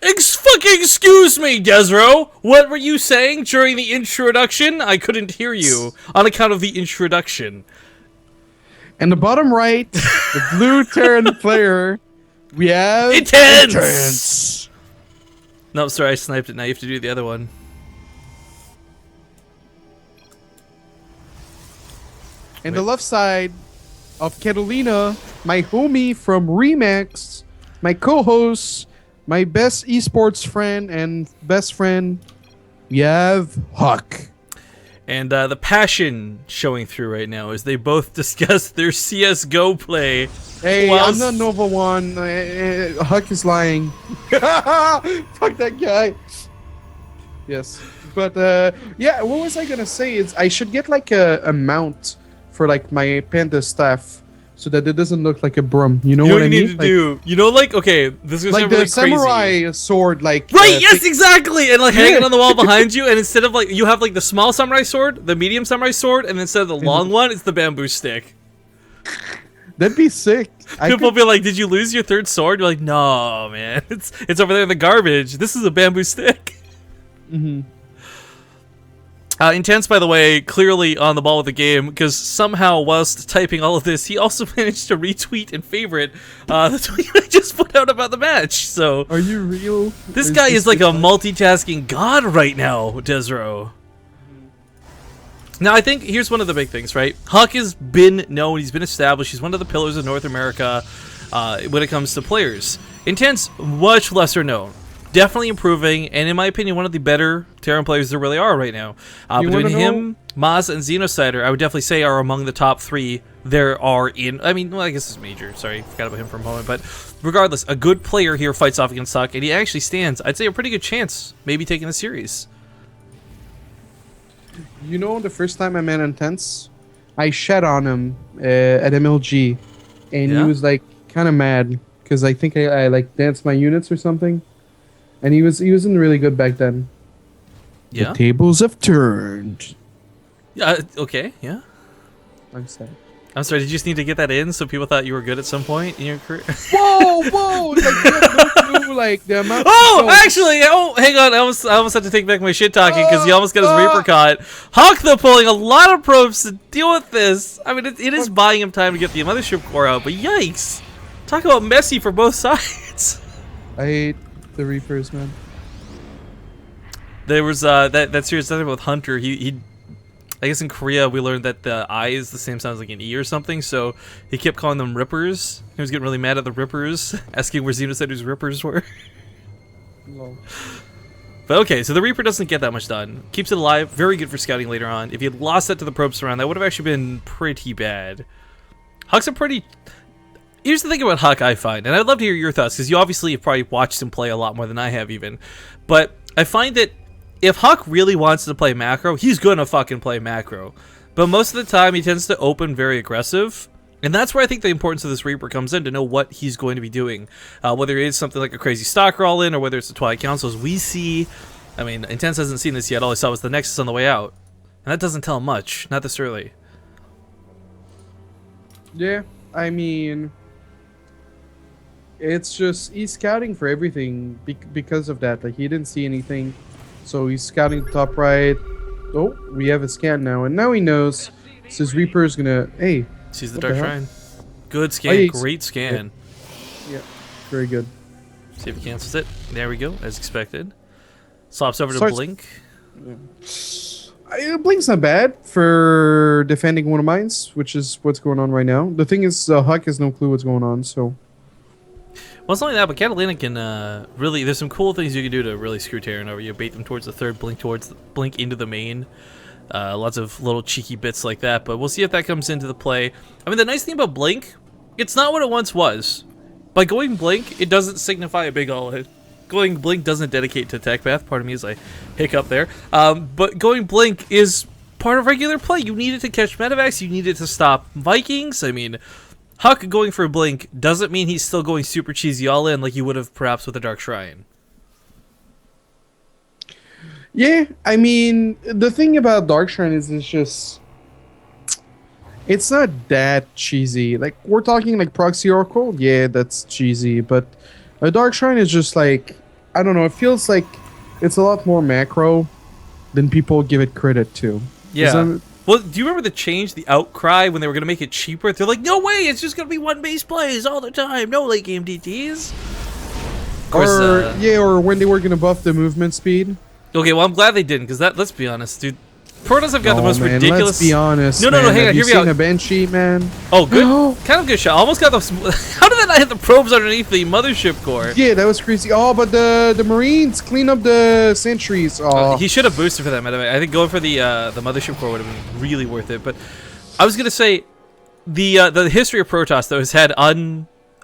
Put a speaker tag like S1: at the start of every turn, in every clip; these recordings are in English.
S1: Fucking excuse me, Desro. What were you saying during the introduction? I couldn't hear you on account of the introduction.
S2: In the bottom right, the blue Terran player, we have
S1: Intense. No, sorry, I sniped it. Now you have to do the other one.
S2: And the left side of Catalina, my homie from Remax, my co-host, my best esports friend and best friend, we have HuK.
S1: And the passion showing through right now as they both discuss their CSGO play.
S2: Hey, I'm not Nova 1. HuK is lying. Fuck that guy. Yes. But, yeah, what was I gonna say is I should get, like, a mount for, like, my panda staff so that it doesn't look like a broom. You know what I mean?
S1: You need to do. You know, like, okay, this is
S2: like
S1: really
S2: the samurai sword, like...
S1: Right, yes, exactly! And, like, hanging on the wall behind you, and instead of, like, you have, like, the small samurai sword, the medium samurai sword, and instead of the long one, it's the bamboo stick.
S2: That'd be sick.
S1: People will be like, did you lose your third sword? You're like, no, man. It's over there in the garbage. This is a bamboo stick.
S2: Mm-hmm.
S1: Intense, by the way, clearly on the ball with the game, because somehow, whilst typing all of this, he also managed to retweet and favorite the tweet I just put out about the match. So,
S2: are you real?
S1: This guy is like a multitasking god right now, Desro. Now, I think here's one of the big things, right? HuK has been known, he's been established, he's one of the pillars of North America when it comes to players. Intense, much lesser known. Definitely improving, and in my opinion, one of the better Terran players there really are right now. Between him, Maz, and Xenocider, I would definitely say are among the top 3 there are in... I mean, well, I guess it's Major. Sorry, forgot about him for a moment. But regardless, a good player here fights off against HuK, and he actually stands, I'd say, a pretty good chance maybe taking the series.
S2: You know, the first time I met Intense, I shat on him at MLG, and he was, like, kind of mad, because I think I, like, danced my units or something. And he wasn't really good back then.
S1: Yeah.
S2: The tables have turned.
S1: Yeah. Okay. Yeah.
S2: I'm sad.
S1: I'm sorry. Did you just need to get that in so people thought you were good at some point in your career?
S2: Whoa! Like, you have no clue, like the amount.
S1: Oh, actually, hang on. I almost had to take back my shit talking because he almost got his Reaper caught. HuK, though, pulling a lot of probes to deal with this. I mean, it is buying him time to get the mothership core out, but yikes! Talk about messy for both sides.
S2: I hate the Reapers, man.
S1: There was that series talking about Hunter. He I guess in Korea we learned that the I is the same sound as like an E or something, so he kept calling them Rippers. He was getting really mad at the Rippers, asking where Xenocider's Rippers were.
S2: No.
S1: But okay, so the Reaper doesn't get that much done. Keeps it alive, very good for scouting later on. If he had lost that to the probe surround, that would have actually been pretty bad. HuK's a pretty... Here's the thing about HuK I find, and I'd love to hear your thoughts, because you obviously have probably watched him play a lot more than I have even. But I find that if HuK really wants to play macro, he's going to fucking play macro. But most of the time, he tends to open very aggressive. And that's where I think the importance of this Reaper comes in, to know what he's going to be doing. Whether it is something like a crazy Stalker all-in, or whether it's the Twilight Councils. We see... I mean, Intense hasn't seen this yet. All I saw was the Nexus on the way out. And that doesn't tell much. Not this early.
S2: Yeah, I mean... It's just... He's scouting for everything because of that. Like, he didn't see anything. So he's scouting the top right. Oh, we have a scan now. And now he knows. Says Reaper is gonna... Hey.
S1: Sees the Dark Shrine. Good scan. Great scan.
S2: Yeah. Very good.
S1: See if he cancels it. There we go, as expected. Swaps over to Blink.
S2: Yeah. Blink's not bad for defending one of mine, which is what's going on right now. The thing is, HuK has no clue what's going on, so...
S1: Well, it's not only that, but Catalina can really... There's some cool things you can do to really screw Terran over. You bait them towards the third, blink into the main. Lots of little cheeky bits like that, but we'll see if that comes into the play. I mean, the nice thing about Blink, it's not what it once was. By going Blink, it doesn't signify a big all-in. Going Blink doesn't dedicate to tech path. Pardon me as I hiccup there. But going Blink is part of regular play. You need it to catch medevacs. You need it to stop Vikings. I mean, HuK going for a Blink doesn't mean he's still going super cheesy all-in like you would have perhaps with the Dark Shrine.
S2: Yeah, I mean, the thing about Dark Shrine is it's just... It's not that cheesy. Like, we're talking like Proxy Oracle. Yeah, that's cheesy. But a Dark Shrine is just like... I don't know. It feels like it's a lot more macro than people give it credit to.
S1: Yeah. Well, do you remember the change, the outcry when they were going to make it cheaper? They're like, no way, it's just going to be one base plays all the time. No late game DTs. Of course,
S2: or when they were going to buff the movement speed.
S1: Okay, well, I'm glad they didn't, because let's be honest, dude. Protoss have got the most
S2: man,
S1: ridiculous...
S2: Let's be honest,
S1: No, hang on,
S2: hear
S1: me
S2: you
S1: out.
S2: seen a Banshee, man?
S1: Oh, good. Kind of good shot. Almost got the... How did that not hit the probes underneath the mothership core?
S2: Yeah, that was crazy. Oh, but the Marines clean up the sentries. Oh.
S1: He should have boosted for that medevac. I think going for the mothership core would have been really worth it. But I was going to say, the history of Protoss, though, has had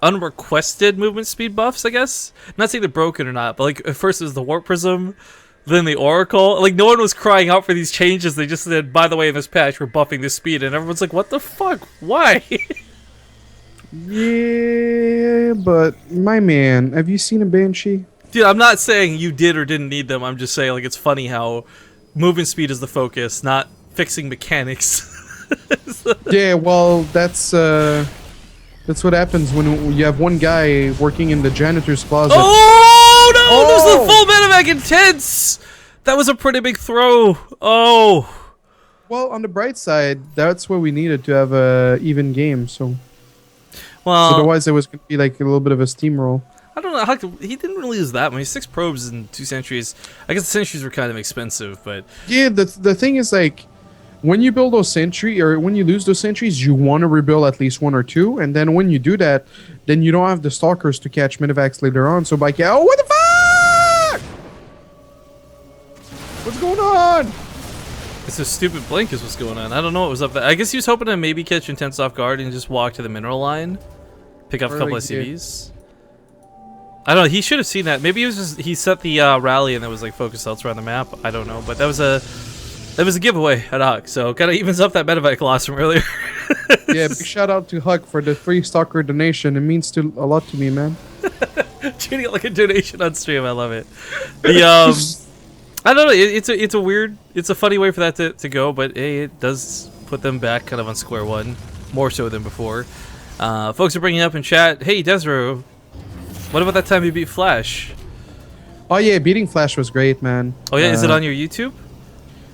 S1: unrequested movement speed buffs, I guess. Not saying they're broken or not, but like at first it was the Warp Prism, then the Oracle. Like no one was crying out for these changes. They just said, by the way, in this patch we're buffing this speed, and everyone's like, what the fuck? Why?
S2: Yeah, but my man, have you seen a Banshee?
S1: Dude, I'm not saying you did or didn't need them. I'm just saying like it's funny how movement speed is the focus, not fixing mechanics.
S2: Yeah, well, that's what happens when you have one guy working in the janitor's closet.
S1: Oh no! There's the full medevac intense. That was a pretty big throw. Oh.
S2: Well, on the bright side, that's what we needed to have a even game. So,
S1: well,
S2: otherwise it was gonna be like a little bit of a steamroll.
S1: I don't know. HuK, he didn't really use that many. 6 probes and 2 sentries. I guess the sentries were kind of expensive, but
S2: yeah, the thing is like, when you build those sentry or when you lose those sentries, you want to rebuild at least 1 or 2, and then when you do that, then you don't have the stalkers to catch medevacs later on. So by oh, what the fuck? What's going on?
S1: it's a stupid blink is what's going on. I don't know what was up there. I guess he was hoping to maybe catch Intense off guard and just walk to the mineral line, pick up a couple SCVs. I don't know. He should have seen that. Maybe he was just he set the rally and it was like focused elsewhere on the map. I don't know, but that was a giveaway at HuK, so kind of evens up that medevac loss from earlier.
S2: Yeah, big shout out to HuK for the 3 stalker donation. It means a lot to me, man.
S1: Treating it like a donation on stream, I love it. The I don't know. It's a weird, it's a funny way for that to go, but hey, it does put them back kind of on square one, more so than before. Folks are bringing up in chat, hey Desro, what about that time you beat Flash?
S2: Oh yeah, beating Flash was great, man.
S1: Oh yeah, is it on your YouTube?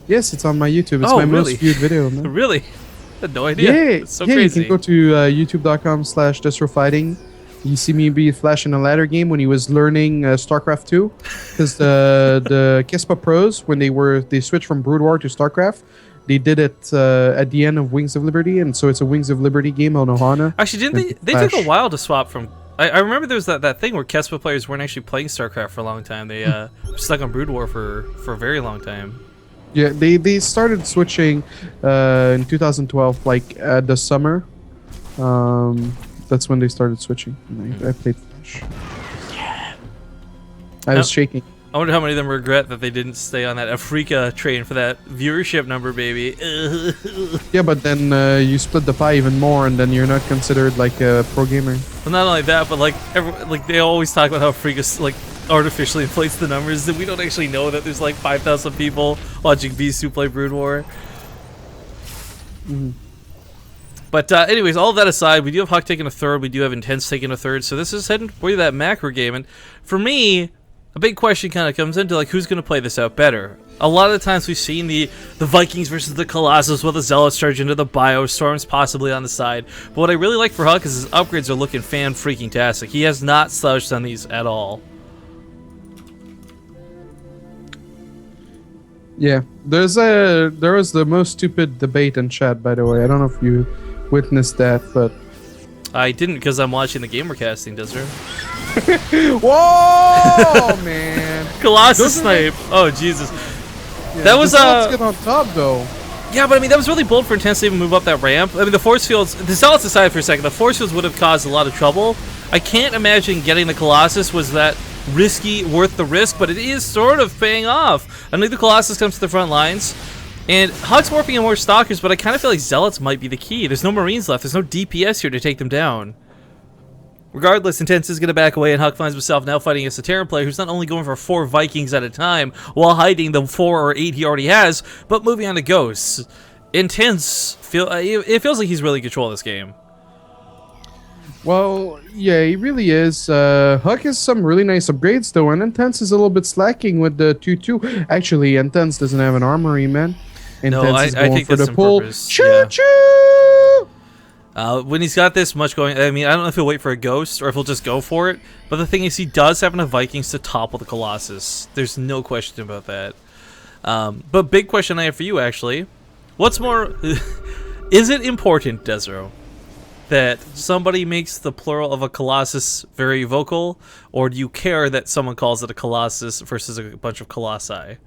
S2: Yes, it's on my YouTube. It's
S1: Oh,
S2: my
S1: really?
S2: most viewed video, man.
S1: Really? I had no idea.
S2: Yeah,
S1: It's so
S2: yeah.
S1: crazy.
S2: You can go to youtube.com/destrofighting. You see me beat Flash in a ladder game when he was learning StarCraft 2, because the Kespa pros when they switched from Brood War to StarCraft, they did it at the end of Wings of Liberty, and so it's a Wings of Liberty game on Ohana.
S1: Actually, didn't they took a while to swap from. I remember there was that thing where Kespa players weren't actually playing StarCraft for a long time. They were stuck on Brood War for a very long time.
S2: Yeah, they started switching in 2012, like the summer. That's when they started switching. And I played Flash. Yeah. I was shaking.
S1: I wonder how many of them regret that they didn't stay on that Afrika train for that viewership number, baby.
S2: Yeah, but then you split the pie even more, and then you're not considered like a pro gamer.
S1: Well, not only that, but like they always talk about how Afrika like artificially inflates the numbers, and we don't actually know that there's like 5,000 people watching Beast who play Brood War.
S2: Mm-hmm.
S1: But anyways, all of that aside, we do have HuK taking a third, we do have Intense taking a third, so this is heading for that macro game, and for me, a big question kind of comes into like who's going to play this out better. A lot of the times we've seen the Vikings versus the Colossus, while the Zealots charge into the Biostorms possibly on the side. But what I really like for HuK is his upgrades are looking fan-freaking-tastic. He has not slouched on these at all.
S2: Yeah, there was the most stupid debate in chat, by the way. I don't know if you witnessed that, but
S1: I didn't because I'm watching the gamer casting, Desert.
S2: whoa, man!
S1: Colossus snipe. Oh Jesus,
S2: Yeah,
S1: that was
S2: let's get on top though.
S1: Yeah, but I mean that was really bold for Intense to even move up that ramp. I mean the force fields. The Zealots aside for a second, the force fields would have caused a lot of trouble. I can't imagine getting the Colossus was that risky, worth the risk, but it is sort of paying off. I know the Colossus comes to the front lines, and HuK's warping in more Stalkers, but I kind of feel like Zealots might be the key. There's no Marines left. There's no DPS here to take them down. Regardless, Intense is going to back away, and HuK finds himself now fighting against a Terran player who's not only going for 4 Vikings at a time while hiding the 4 or 8 he already has, but moving on to Ghosts. Intense, it feels like he's really in control of this game.
S2: Well, yeah, he really is. HuK has some really nice upgrades though, and Intense is a little bit slacking with the 2-2. Actually, Intense doesn't have an armory, man.
S1: No,
S2: Intense is
S1: I
S2: going
S1: think
S2: for
S1: that's
S2: the
S1: on
S2: pull.
S1: purpose.
S2: Choo
S1: Yeah.
S2: choo!
S1: When he's got this much going, I mean, I don't know if he'll wait for a ghost or if he'll just go for it. But the thing is, he does have enough Vikings to topple the Colossus. There's no question about that. But big question I have for you, actually. What's more, is it important, Desro, that somebody makes the plural of a Colossus very vocal? Or do you care that someone calls it a Colossus versus a bunch of Colossi?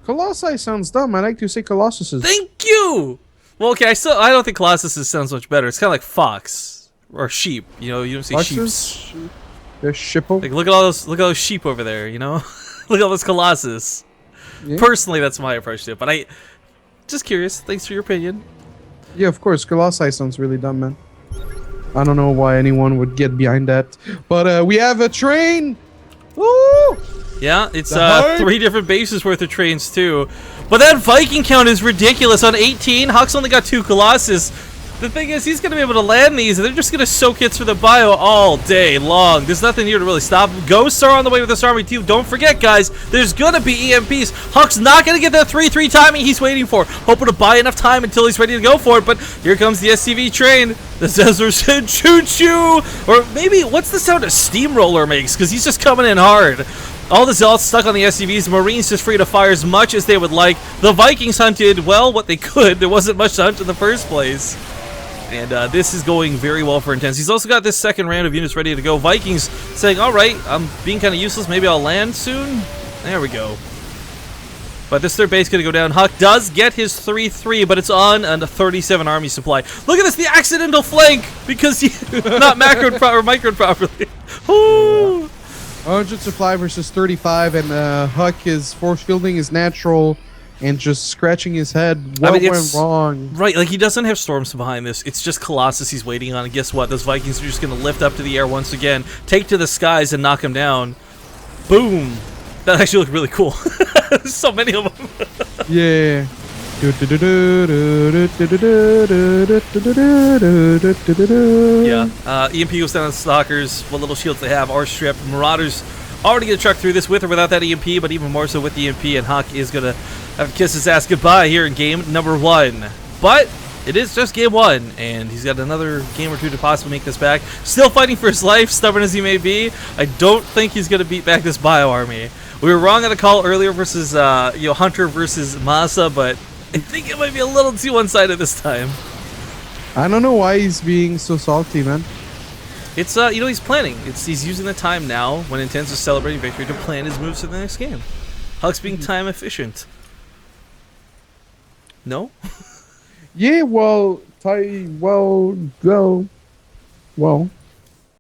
S2: Colossi sounds dumb. I like to say Colossuses.
S1: Thank you! Well, okay, I don't think Colossus sounds much better. It's kind of like fox or sheep. You know, you don't say sheeps.
S2: The shippo.
S1: Like look at all those sheep over there. You know, look at all those Colossus.
S2: Yeah.
S1: Personally, that's my approach to it. But I just curious. Thanks for your opinion.
S2: Yeah, of course. Colossi sounds really dumb, man. I don't know why anyone would get behind that. But we have a train. Woo!
S1: Yeah, it's
S2: The hype.
S1: 3 different bases worth of trains too. But that Viking count is ridiculous. On 18, HuK's only got 2 Colossus. The thing is, he's going to be able to land these, and they're just going to soak hits for the bio all day long. There's nothing here to really stop him. Ghosts are on the way with this army too. Don't forget, guys, there's going to be EMPs. HuK's not going to get that 3-3 timing he's waiting for. Hoping to buy enough time until he's ready to go for it. But here comes the SCV train. The Desert said choo-choo. Or maybe, what's the sound a steamroller makes? Because he's just coming in hard. All the Zealots stuck on the SCVs, Marines just free to fire as much as they would like. The Vikings hunted, well, what they could. There wasn't much to hunt in the first place. And this is going very well for Intense. He's also got this second round of units ready to go. Vikings saying, alright, I'm being kind of useless. Maybe I'll land soon. There we go. But this third base going to go down. HuK does get his 3-3, but it's on a 37 army supply. Look at this, the accidental flank, because he not macroed or microed properly. Woo!
S2: 100 supply versus 35, and HuK is force fielding is natural and just scratching his head. What went wrong?
S1: Right, like he doesn't have storms behind this. It's just Colossus he's waiting on. And guess what? Those Vikings are just going to lift up to the air once again, take to the skies, and knock him down. Boom. That actually looked really cool. There's so many of them.
S2: Yeah.
S1: Yeah. EMP goes down on Stalkers. What little shields they have are stripped. Marauders already going to truck through this with or without that EMP, but even more so with the EMP, and HuK is going to have to kiss his ass goodbye here in game number 1. But it is just game 1, and he's got another game or two to possibly make this back. Still fighting for his life, stubborn as he may be. I don't think he's going to beat back this bio army. We were wrong on the call earlier versus Hunter versus Masa, but I think it might be a little too one-sided this time.
S2: I don't know why he's being so salty, man.
S1: It's he's planning. He's using the time now when Intense is celebrating victory to plan his moves for the next game. HuK's being time efficient. No?
S2: Yeah, well,